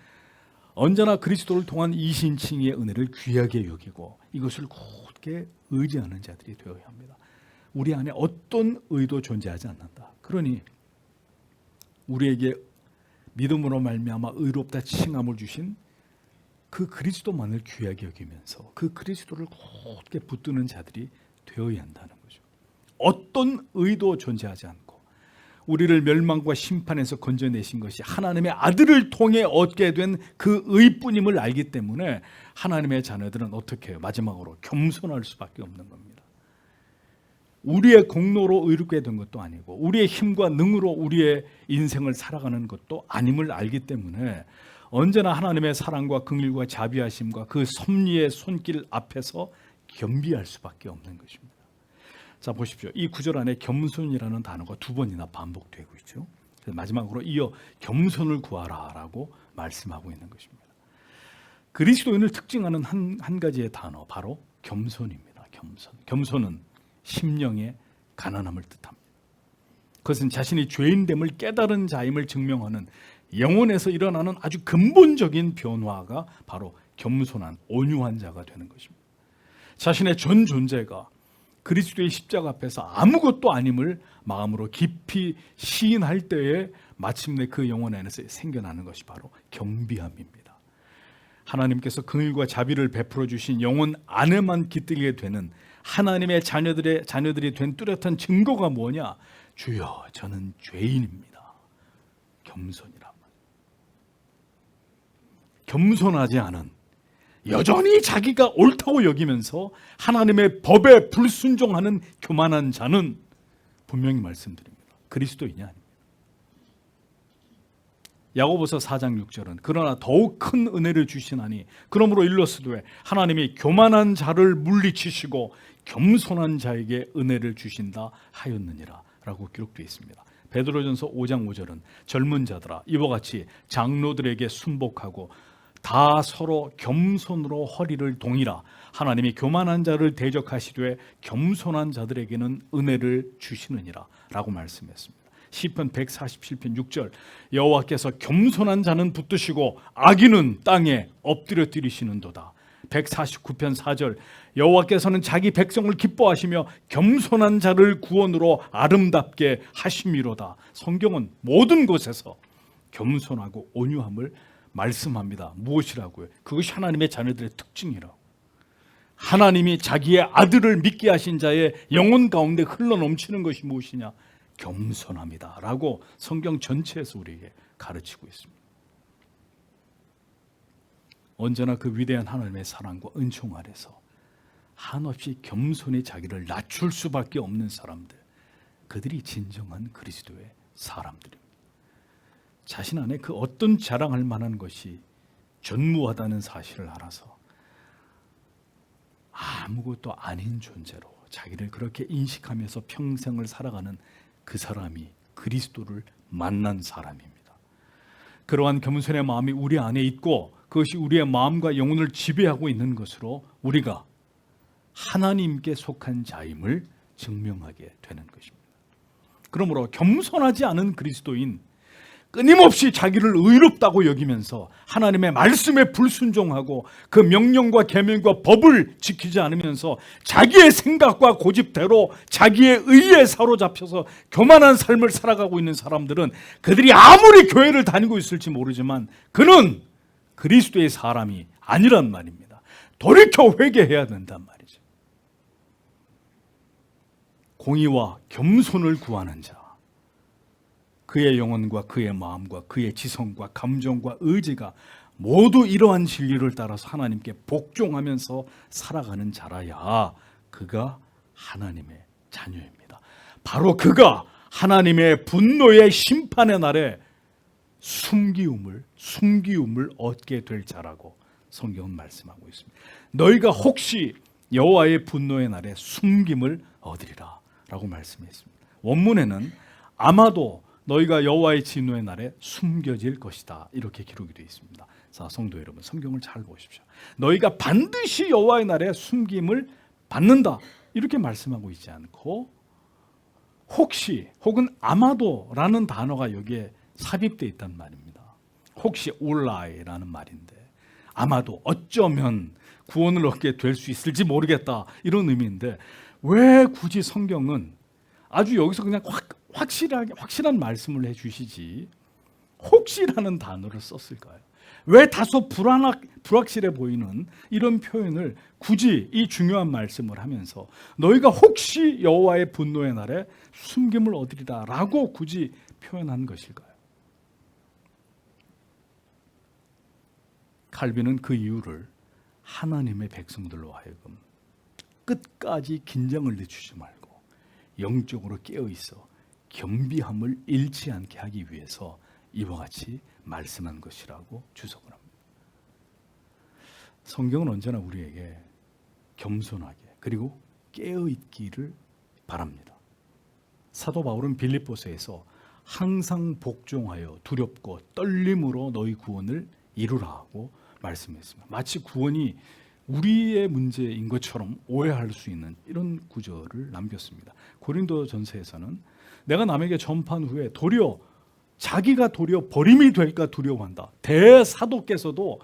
언제나 그리스도를 통한 이신칭의 은혜를 귀하게 여기고 이것을 굳게 의지하는 자들이 되어야 합니다. 우리 안에 어떤 의도 존재하지 않는다. 그러니 우리에게 믿음으로 말미암아 의롭다 칭함을 주신 그 그리스도만을 귀하게 여기면서 그 그리스도를 굳게 붙드는 자들이 되어야 한다는 거죠. 어떤 의도 존재하지 않고 우리를 멸망과 심판에서 건져내신 것이 하나님의 아들을 통해 얻게 된 그 의뿐임을 알기 때문에 하나님의 자녀들은 어떻게 해요? 마지막으로 겸손할 수밖에 없는 겁니다. 우리의 공로로 의롭게 된 것도 아니고 우리의 힘과 능으로 우리의 인생을 살아가는 것도 아님을 알기 때문에 언제나 하나님의 사랑과 긍휼과 자비하심과 그 섭리의 손길 앞에서 겸비할 수밖에 없는 것입니다. 자, 보십시오. 이 구절 안에 겸손이라는 단어가 2번이나 반복되고 있죠. 그래서 마지막으로 이어 겸손을 구하라라고 말씀하고 있는 것입니다. 그리스도인을 특징하는 한 가지의 단어, 바로 겸손입니다. 겸손은 심령의 가난함을 뜻합니다. 그것은 자신이 죄인됨을 깨달은 자임을 증명하는 영혼에서 일어나는 아주 근본적인 변화가 바로 겸손한 온유한 자가 되는 것입니다. 자신의 전 존재가 그리스도의 십자가 앞에서 아무것도 아님을 마음으로 깊이 시인할 때에 마침내 그 영혼 안에서 생겨나는 것이 바로 겸비함입니다. 하나님께서 긍휼과 자비를 베풀어 주신 영혼 안에만 깃들게 되는 하나님의 자녀들이 된 뚜렷한 증거가 뭐냐? 주여, 저는 죄인입니다. 겸손이란 말. 겸손하지 않은, 여전히 자기가 옳다고 여기면서 하나님의 법에 불순종하는 교만한 자는 분명히 말씀드립니다. 그리스도인이 아닙니다. 야고보서 4장 6절은 그러나 더욱 큰 은혜를 주시나니 그러므로 일러스되 하나님이 교만한 자를 물리치시고 겸손한 자에게 은혜를 주신다 하였느니라 라고 기록되어 있습니다. 베드로전서 5장 5절은 젊은 자들아 이와 같이 장로들에게 순복하고 다 서로 겸손으로 허리를 동이라. 하나님이 교만한 자를 대적하시되 겸손한 자들에게는 은혜를 주시느니라 라고 말씀했습니다. 시편 147편 6절 여호와께서 겸손한 자는 붙드시고 악인은 땅에 엎드려 뛰리시는도다. 149편 4절 여호와께서는 자기 백성을 기뻐하시며 겸손한 자를 구원으로 아름답게 하심이로다. 성경은 모든 곳에서 겸손하고 온유함을 말씀합니다. 무엇이라고요? 그것이 하나님의 자녀들의 특징이라고. 하나님이 자기의 아들을 믿게 하신 자의 영혼 가운데 흘러넘치는 것이 무엇이냐? 겸손합니다 라고 성경 전체에서 우리에게 가르치고 있습니다. 언제나 그 위대한 하나님의 사랑과 은총 아래서 한없이 겸손히 자기를 낮출 수밖에 없는 사람들, 그들이 진정한 그리스도의 사람들입니다. 자신 안에 그 어떤 자랑할 만한 것이 전무하다는 사실을 알아서 아무것도 아닌 존재로 자기를 그렇게 인식하면서 평생을 살아가는 그 사람이 그리스도를 만난 사람입니다. 그러한 겸손의 마음이 우리 안에 있고 그것이 우리의 마음과 영혼을 지배하고 있는 것으로 우리가 하나님께 속한 자임을 증명하게 되는 것입니다. 그러므로 겸손하지 않은 그리스도인, 끊임없이 자기를 의롭다고 여기면서 하나님의 말씀에 불순종하고 그 명령과 계명과 법을 지키지 않으면서 자기의 생각과 고집대로 자기의 의에 사로잡혀서 교만한 삶을 살아가고 있는 사람들은 그들이 아무리 교회를 다니고 있을지 모르지만 그는 그리스도의 사람이 아니란 말입니다. 돌이켜 회개해야 된단 말이죠. 공의와 겸손을 구하는 자, 그의 영혼과 그의 마음과 그의 지성과 감정과 의지가 모두 이러한 진리를 따라서 하나님께 복종하면서 살아가는 자라야 그가 하나님의 자녀입니다. 바로 그가 하나님의 분노의 심판의 날에 숨기움을 얻게 될 자라고 성경은 말씀하고 있습니다. 너희가 혹시 여호와의 분노의 날에 숨김을 얻으리라 라고 말씀했습니다. 원문에는 아마도 너희가 여호와의 진노의 날에 숨겨질 것이다 이렇게 기록이 되어 있습니다. 자, 성도 여러분, 성경을 잘 보십시오. 너희가 반드시 여호와의 날에 숨김을 받는다 이렇게 말씀하고 있지 않고 혹시 혹은 아마도라는 단어가 여기에 삽입되어 있단 말입니다. 혹시 올라이라는 말인데 아마도 어쩌면 구원을 얻게 될 수 있을지 모르겠다 이런 의미인데 왜 굳이 성경은 아주 여기서 그냥 확실한 말씀을 해주시지 혹시라는 단어를 썼을까요? 왜 다소 불확실해 보이는 이런 표현을 굳이 이 중요한 말씀을 하면서 너희가 혹시 여호와의 분노의 날에 숨김을 얻으리라 라고 굳이 표현한 것일까요? 칼빈은 그 이유를 하나님의 백성들로 하여금 끝까지 긴장을 늦추지 말고 영적으로 깨어있어 겸비함을 잃지 않게 하기 위해서 이와 같이 말씀한 것이라고 주석을 합니다. 성경은 언제나 우리에게 겸손하게 그리고 깨어있기를 바랍니다. 사도 바울은 빌립보서에서 항상 복종하여 두렵고 떨림으로 너희 구원을 이루라고 말씀했습니다. 마치 구원이 우리의 문제인 것처럼 오해할 수 있는 이런 구절을 남겼습니다. 고린도전서에서는 내가 남에게 전파한 후에 자기가 도리어 버림이 될까 두려워한다. 대사도께서도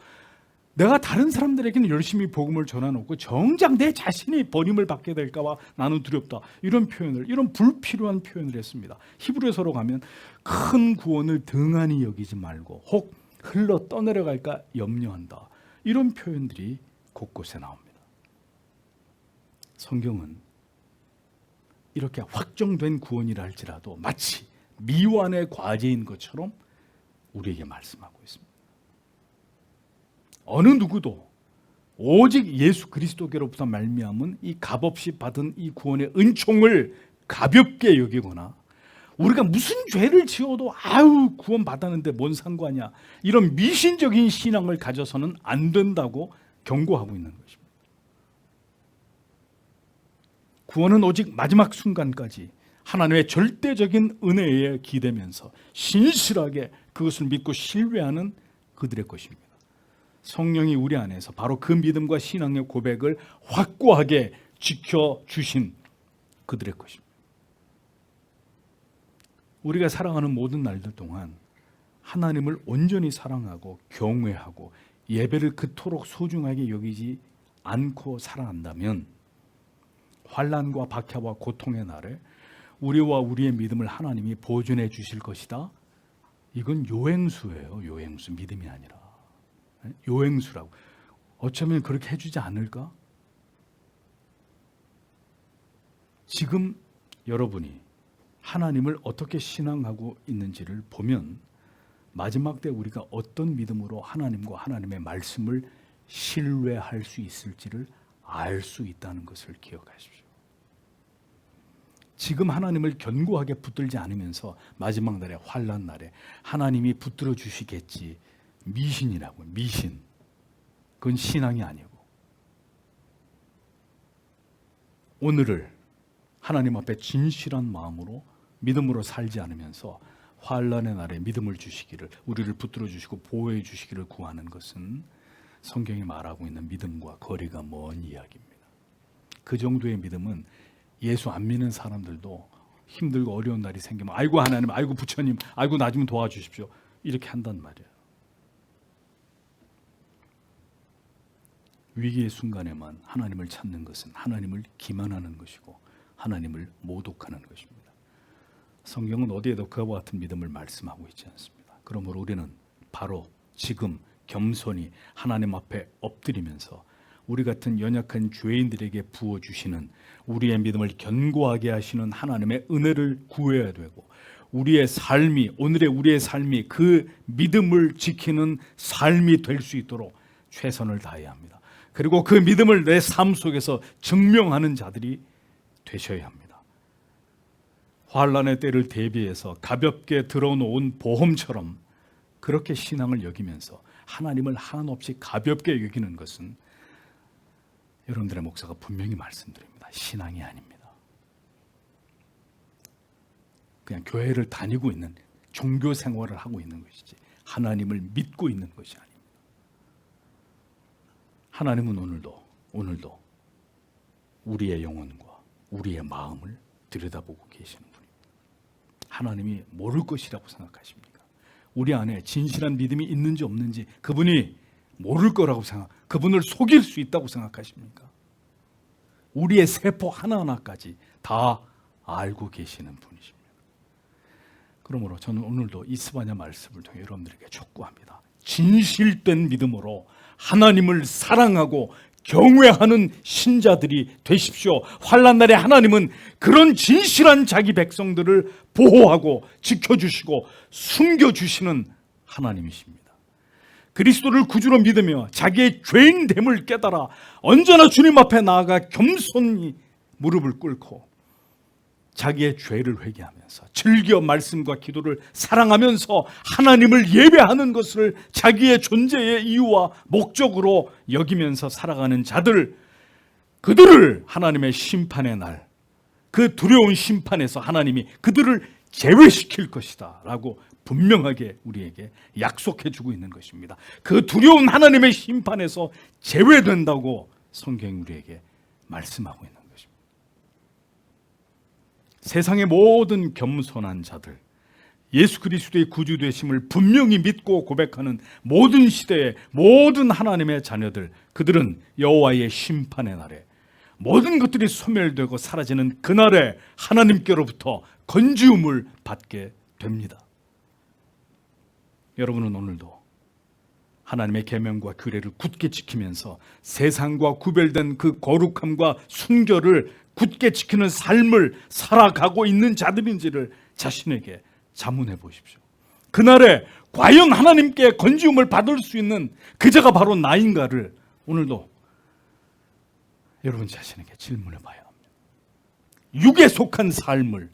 내가 다른 사람들에게는 열심히 복음을 전해놓고 정작 내 자신이 버림을 받게 될까 봐 나는 두렵다. 이런 표현을, 이런 불필요한 표현을 했습니다. 히브리서로 가면 큰 구원을 등한히 여기지 말고 혹 흘러 떠내려갈까 염려한다. 이런 표현들이 곳곳에 나옵니다. 성경은 이렇게 확정된 구원이라 할지라도 마치 미완의 과제인 것처럼 우리에게 말씀하고 있습니다. 어느 누구도 오직 예수 그리스도께로부터 말미암은 이 값없이 받은 이 구원의 은총을 가볍게 여기거나 우리가 무슨 죄를 지어도 아유 구원 받았는데 뭔 상관이야, 이런 미신적인 신앙을 가져서는 안 된다고 경고하고 있는 것입니다. 구원은 오직 마지막 순간까지 하나님의 절대적인 은혜에 기대면서 신실하게 그것을 믿고 신뢰하는 그들의 것입니다. 성령이 우리 안에서 바로 그 믿음과 신앙의 고백을 확고하게 지켜주신 그들의 것입니다. 우리가 살아가는 모든 날들 동안 하나님을 온전히 사랑하고 경외하고 예배를 그토록 소중하게 여기지 않고 살아간다면 환난과 박해와 고통의 날에 우리와 우리의 믿음을 하나님이 보존해 주실 것이다. 이건 요행수예요. 요행수, 믿음이 아니라 요행수라고. 어쩌면 그렇게 해주지 않을까? 지금 여러분이 하나님을 어떻게 신앙하고 있는지를 보면 마지막 때 우리가 어떤 믿음으로 하나님과 하나님의 말씀을 신뢰할 수 있을지를 알 수 있다는 것을 기억하십시오. 지금 하나님을 견고하게 붙들지 않으면서 마지막 날에, 환난 날에 하나님이 붙들어 주시겠지, 미신이라고. 미신. 그건 신앙이 아니고 오늘을 하나님 앞에 진실한 마음으로 믿음으로 살지 않으면서 환난의 날에 믿음을 주시기를, 우리를 붙들어 주시고 보호해 주시기를 구하는 것은 성경이 말하고 있는 믿음과 거리가 먼 이야기입니다. 그 정도의 믿음은 예수 안 믿는 사람들도 힘들고 어려운 날이 생기면 아이고 하나님, 아이고 부처님, 아이고 나 좀 도와주십시오, 이렇게 한단 말이에요. 위기의 순간에만 하나님을 찾는 것은 하나님을 기만하는 것이고 하나님을 모독하는 것입니다. 성경은 어디에도 그와 같은 믿음을 말씀하고 있지 않습니다. 그러므로 우리는 바로 지금 겸손히 하나님 앞에 엎드리면서 우리 같은 연약한 죄인들에게 부어주시는, 우리의 믿음을 견고하게 하시는 하나님의 은혜를 구해야 되고, 우리의 삶이, 오늘의 우리의 삶이 그 믿음을 지키는 삶이 될 수 있도록 최선을 다해야 합니다. 그리고 그 믿음을 내 삶 속에서 증명하는 자들이 되셔야 합니다. 환난의 때를 대비해서 가볍게 들어놓은 보험처럼 그렇게 신앙을 여기면서 하나님을 한없이 가볍게 여기는 것은 여러분들의 목사가 분명히 말씀드립니다. 신앙이 아닙니다. 그냥 교회를 다니고 있는, 종교 생활을 하고 있는 것이지 하나님을 믿고 있는 것이 아닙니다. 하나님은 오늘도 우리의 영혼과 우리의 마음을 들여다보고 계시는 분입니다. 하나님이 모를 것이라고 생각하십니까? 우리 안에 진실한 믿음이 있는지 없는지 그분이 모를 거라고 그분을 속일 수 있다고 생각하십니까? 우리의 세포 하나하나까지 다 알고 계시는 분이십니다. 그러므로 저는 오늘도 이 스바냐 말씀을 통해 여러분들에게 촉구합니다. 진실된 믿음으로 하나님을 사랑하고 경외하는 신자들이 되십시오. 환난 날에 하나님은 그런 진실한 자기 백성들을 보호하고 지켜주시고 숨겨주시는 하나님이십니다. 그리스도를 구주로 믿으며 자기의 죄인됨을 깨달아 언제나 주님 앞에 나아가 겸손히 무릎을 꿇고 자기의 죄를 회개하면서 즐겨 말씀과 기도를 사랑하면서 하나님을 예배하는 것을 자기의 존재의 이유와 목적으로 여기면서 살아가는 자들, 그들을 하나님의 심판의 날, 그 두려운 심판에서 하나님이 그들을 제외시킬 것이다 라고 분명하게 우리에게 약속해 주고 있는 것입니다. 그 두려운 하나님의 심판에서 제외된다고 성경이 우리에게 말씀하고 있는 것입니다. 세상의 모든 겸손한 자들, 예수 그리스도의 구주 되심을 분명히 믿고 고백하는 모든 시대의 모든 하나님의 자녀들, 그들은 여호와의 심판의 날에 모든 것들이 소멸되고 사라지는 그날에 하나님께로부터 건지움을 받게 됩니다. 여러분은 오늘도 하나님의 계명과 규례를 굳게 지키면서 세상과 구별된 그 거룩함과 순결을 굳게 지키는 삶을 살아가고 있는 자들인지를 자신에게 자문해 보십시오. 그날에 과연 하나님께 건지움을 받을 수 있는 그자가 바로 나인가를 오늘도 여러분 자신에게 질문해 봐야 합니다. 육에 속한 삶을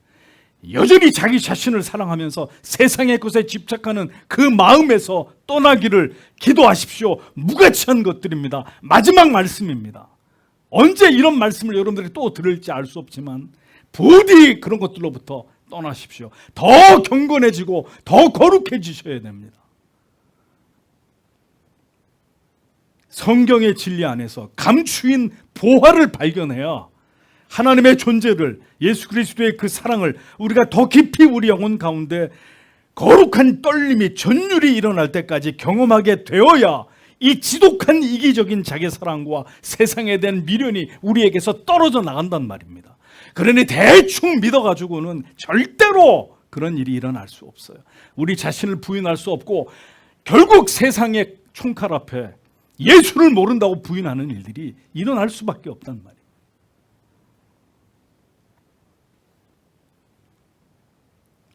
여전히 자기 자신을 사랑하면서 세상의 것에 집착하는 그 마음에서 떠나기를 기도하십시오. 무가치한 것들입니다. 마지막 말씀입니다. 언제 이런 말씀을 여러분들이 또 들을지 알 수 없지만 부디 그런 것들로부터 떠나십시오. 더 경건해지고 더 거룩해지셔야 됩니다. 성경의 진리 안에서 감추인 보화를 발견해야 하나님의 존재를, 예수 그리스도의 그 사랑을 우리가 더 깊이 우리 영혼 가운데 거룩한 떨림이 전율이 일어날 때까지 경험하게 되어야 이 지독한 이기적인 자기 사랑과 세상에 대한 미련이 우리에게서 떨어져 나간단 말입니다. 그러니 대충 믿어가지고는 절대로 그런 일이 일어날 수 없어요. 우리 자신을 부인할 수 없고 결국 세상의 총칼 앞에 예수를 모른다고 부인하는 일들이 일어날 수밖에 없단 말이에요.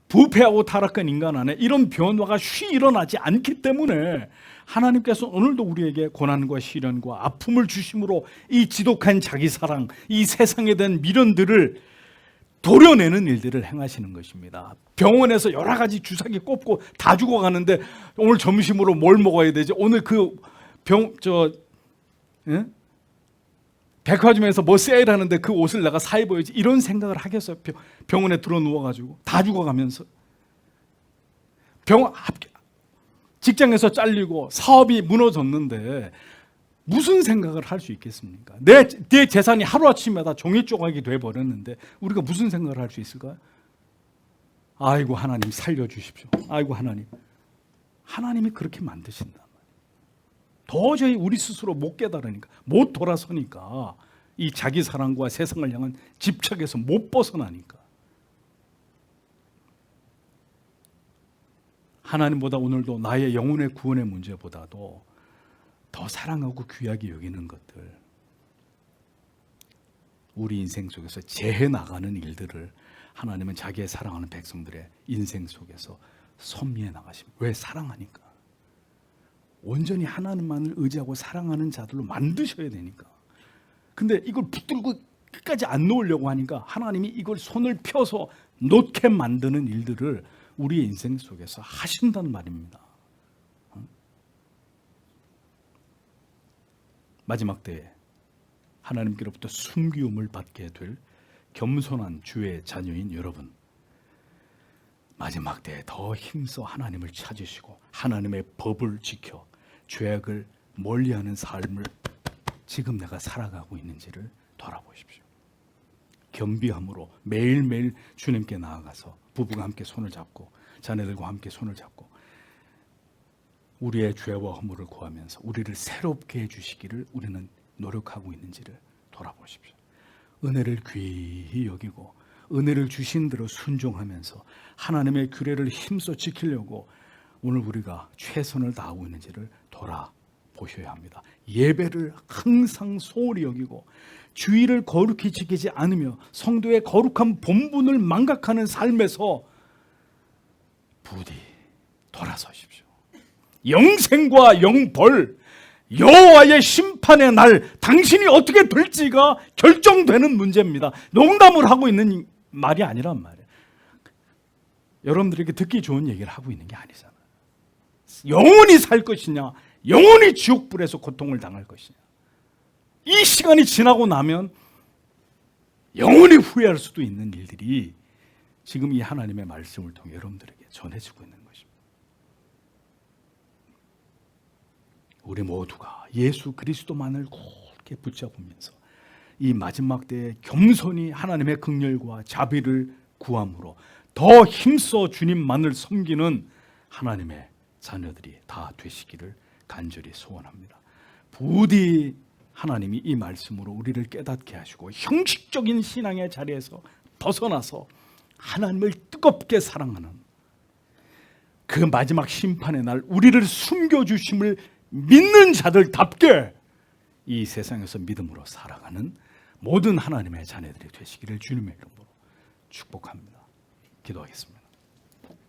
부패하고 타락한 인간 안에 이런 변화가 쉬 일어나지 않기 때문에 하나님께서 오늘도 우리에게 고난과 시련과 아픔을 주심으로 이 지독한 자기 사랑, 이 세상에 대한 미련들을 도려내는 일들을 행하시는 것입니다. 병원에서 여러 가지 주사기 꼽고 다 죽어가는데 오늘 점심으로 뭘 먹어야 되지? 오늘 백화점에서 뭐 세일하는데 그 옷을 내가 사 입어야지, 이런 생각을 하겠어요? 병원에 들어 누워가지고 다 죽어가면서 직장에서 잘리고 사업이 무너졌는데 무슨 생각을 할 수 있겠습니까? 내 재산이 하루아침마다 종이 조각이 돼버렸는데 우리가 무슨 생각을 할 수 있을까요? 아이고 하나님 살려주십시오. 아이고 하나님이 그렇게 만드신다. 도저히 우리 스스로 못 깨달으니까, 못 돌아서니까, 이 자기 사랑과 세상을 향한 집착에서 못 벗어나니까. 하나님보다 오늘도 나의 영혼의 구원의 문제보다도 더 사랑하고 귀하게 여기는 것들, 우리 인생 속에서 재해 나가는 일들을 하나님은 자기의 사랑하는 백성들의 인생 속에서 섭리해 나가십니다. 왜? 사랑하니까. 온전히 하나님만을 의지하고 사랑하는 자들로 만드셔야 되니까. 근데 이걸 붙들고 끝까지 안 놓으려고 하니까 하나님이 이걸 손을 펴서 놓게 만드는 일들을 우리의 인생 속에서 하신단 말입니다. 마지막 때에 하나님께로부터 순기움을 받게 될 겸손한 주의 자녀인 여러분, 마지막 때에 더 힘써 하나님을 찾으시고 하나님의 법을 지켜 죄악을 멀리하는 삶을 지금 내가 살아가고 있는지를 돌아보십시오. 겸비함으로 매일매일 주님께 나아가서 부부가 함께 손을 잡고 자녀들과 함께 손을 잡고 우리의 죄와 허물을 구하면서 우리를 새롭게 해주시기를 우리는 노력하고 있는지를 돌아보십시오. 은혜를 귀히 여기고 은혜를 주신 대로 순종하면서 하나님의 규례를 힘써 지키려고 오늘 우리가 최선을 다하고 있는지를 돌아보셔야 합니다. 예배를 항상 소홀히 여기고 주의를 거룩히 지키지 않으며 성도의 거룩한 본분을 망각하는 삶에서 부디 돌아서십시오. 영생과 영벌, 여호와의 심판의 날, 당신이 어떻게 될지가 결정되는 문제입니다. 농담을 하고 있는 말이 아니란 말이에요. 여러분들에게 듣기 좋은 얘기를 하고 있는 게 아니잖아요. 영원히 살 것이냐, 영원히 지옥불에서 고통을 당할 것이냐. 이 시간이 지나고 나면 영원히 후회할 수도 있는 일들이 지금 이 하나님의 말씀을 통해 여러분들에게 전해지고 있는 것입니다. 우리 모두가 예수 그리스도만을 굳게 붙잡으면서 이 마지막 때에 겸손히 하나님의 긍휼과 자비를 구함으로 더 힘써 주님만을 섬기는 하나님의 자녀들이 다 되시기를 간절히 소원합니다. 부디 하나님이 이 말씀으로 우리를 깨닫게 하시고 형식적인 신앙의 자리에서 벗어나서 하나님을 뜨겁게 사랑하는 그 마지막 심판의 날 우리를 숨겨주심을 믿는 자들답게 이 세상에서 믿음으로 살아가는 모든 하나님의 자녀들이 되시기를 주님의 이름으로 축복합니다. 기도하겠습니다.